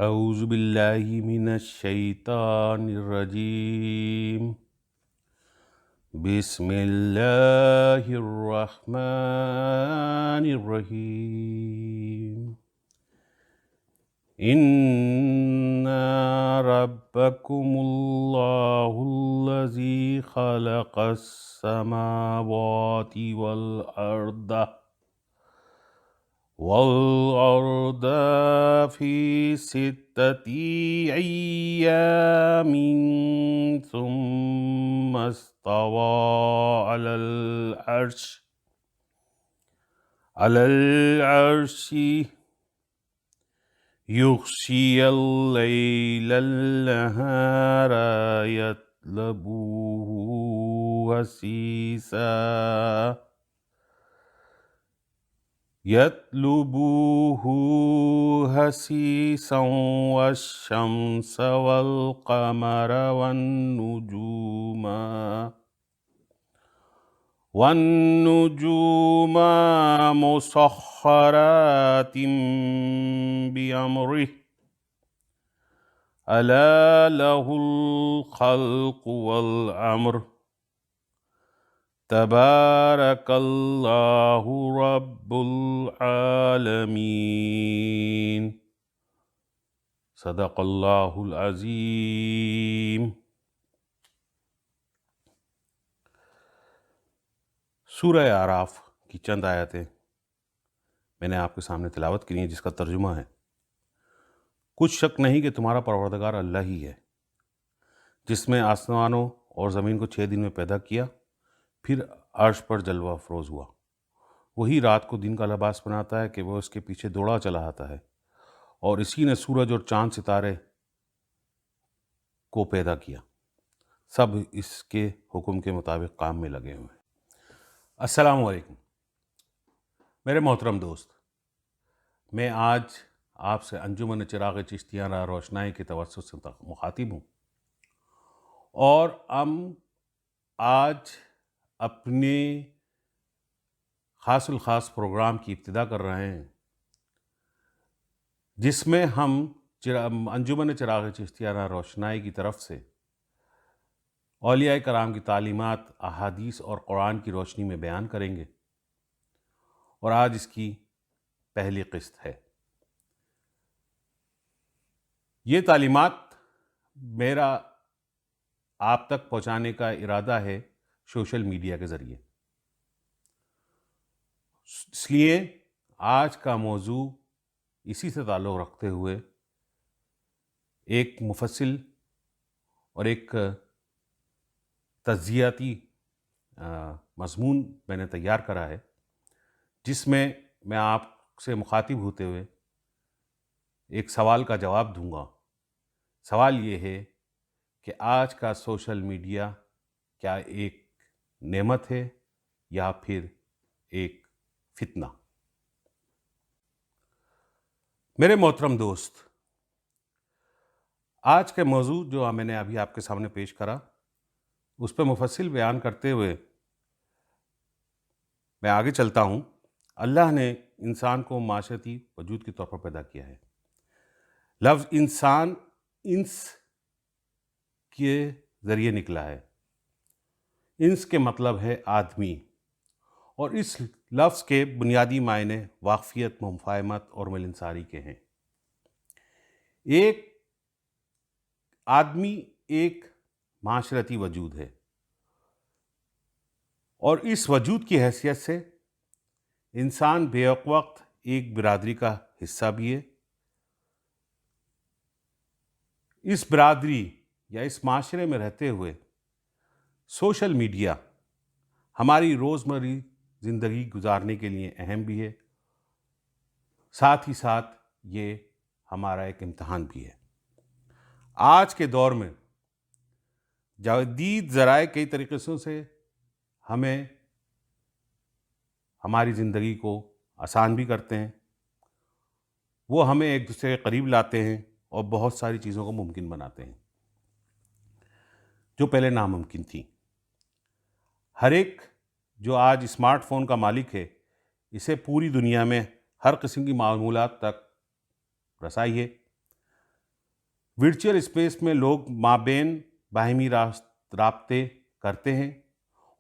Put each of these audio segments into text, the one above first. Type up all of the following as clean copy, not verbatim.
اعوذ باللہ من الشیطان الرجیم بسم اللہ الرحمن الرحیم ان ربکم اللہ الذی خلق السماوات والأرض في 6 أيام ثم استوى على العرش يغشي الليل النهار يطلبوه حثيثا والشمس والقمر والنجوم مسخرات بأمره ألا له الخلق والأمر تبارک اللہ رب العالمین صدق اللہ العظیم۔ سورہ اعراف کی چند آیتیں میں نے آپ کے سامنے تلاوت کی ہیں، جس کا ترجمہ ہے: کچھ شک نہیں کہ تمہارا پروردگار اللہ ہی ہے، جس میں آسمانوں اور زمین کو 6 دن میں پیدا کیا، پھر عرش پر جلوہ افروز ہوا۔ وہی رات کو دن کا لباس بناتا ہے کہ وہ اس کے پیچھے دوڑا چلا آتا ہے، اور اسی نے سورج اور چاند ستارے کو پیدا کیا، سب اس کے حکم کے مطابق کام میں لگے ہوئے ہیں۔ السلام علیکم میرے محترم دوست، میں آج آپ سے انجمن چراغ چشتیانہ روشنائی کے توسط سے مخاطب ہوں، اور ہم آج اپنے خاص الخاص پروگرام کی ابتدا کر رہے ہیں، جس میں ہم انجمن چراغ چشتیانہ روشنائی کی طرف سے اولیاء کرام کی تعلیمات، احادیث اور قرآن کی روشنی میں بیان کریں گے، اور آج اس کی پہلی قسط ہے۔ یہ تعلیمات میرا آپ تک پہنچانے کا ارادہ ہے سوشل میڈیا کے ذریعے، اس لیے آج کا موضوع اسی سے تعلق رکھتے ہوئے ایک مفصل اور ایک تجزیاتی مضمون میں نے تیار کرا ہے، جس میں میں آپ سے مخاطب ہوتے ہوئے ایک سوال کا جواب دوں گا۔ سوال یہ ہے کہ آج کا سوشل میڈیا کیا ایک نعمت ہے یا پھر ایک فتنہ؟ میرے محترم دوست، آج کے موضوع جو میں نے ابھی آپ کے سامنے پیش کرا، اس پہ مفصل بیان کرتے ہوئے میں آگے چلتا ہوں۔ اللہ نے انسان کو معاشرتی وجود کے طور پر پیدا کیا ہے۔ لفظ انسان انس کے ذریعے نکلا ہے۔ انس کے مطلب ہے آدمی، اور اس لفظ کے بنیادی معنی واقفیت، مفاہمت اور ملنساری کے ہیں۔ ایک آدمی ایک معاشرتی وجود ہے، اور اس وجود کی حیثیت سے انسان بیک وقت ایک برادری کا حصہ بھی ہے۔ اس برادری یا اس معاشرے میں رہتے ہوئے سوشل میڈیا ہماری روزمرہ زندگی گزارنے کے لیے اہم بھی ہے، ساتھ ہی ساتھ یہ ہمارا ایک امتحان بھی ہے۔ آج کے دور میں جدید ذرائع کئی طریقے سے ہمیں ہماری زندگی کو آسان بھی کرتے ہیں، وہ ہمیں ایک دوسرے کے قریب لاتے ہیں اور بہت ساری چیزوں کو ممکن بناتے ہیں جو پہلے ناممکن تھیں۔ ہر ایک جو آج اسمارٹ فون کا مالک ہے، اسے پوری دنیا میں ہر قسم کی معلومات تک رسائی ہے۔ ورچوئل اسپیس میں لوگ مابین باہمی رابطے کرتے ہیں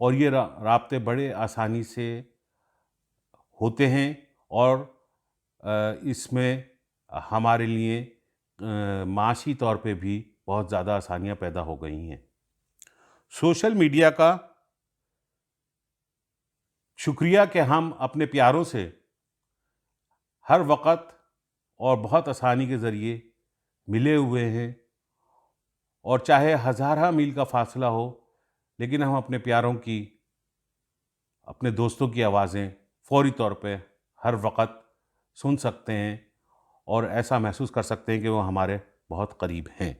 اور یہ رابطے بڑے آسانی سے ہوتے ہیں، اور اس میں ہمارے لیے معاشی طور پہ بھی بہت زیادہ آسانیاں پیدا ہو گئی ہیں۔ سوشل میڈیا کا شکریہ کہ ہم اپنے پیاروں سے ہر وقت اور بہت آسانی کے ذریعے ملے ہوئے ہیں، اور چاہے ہزارہ میل کا فاصلہ ہو، لیکن ہم اپنے پیاروں کی، اپنے دوستوں کی آوازیں فوری طور پہ ہر وقت سن سکتے ہیں، اور ایسا محسوس کر سکتے ہیں کہ وہ ہمارے بہت قریب ہیں۔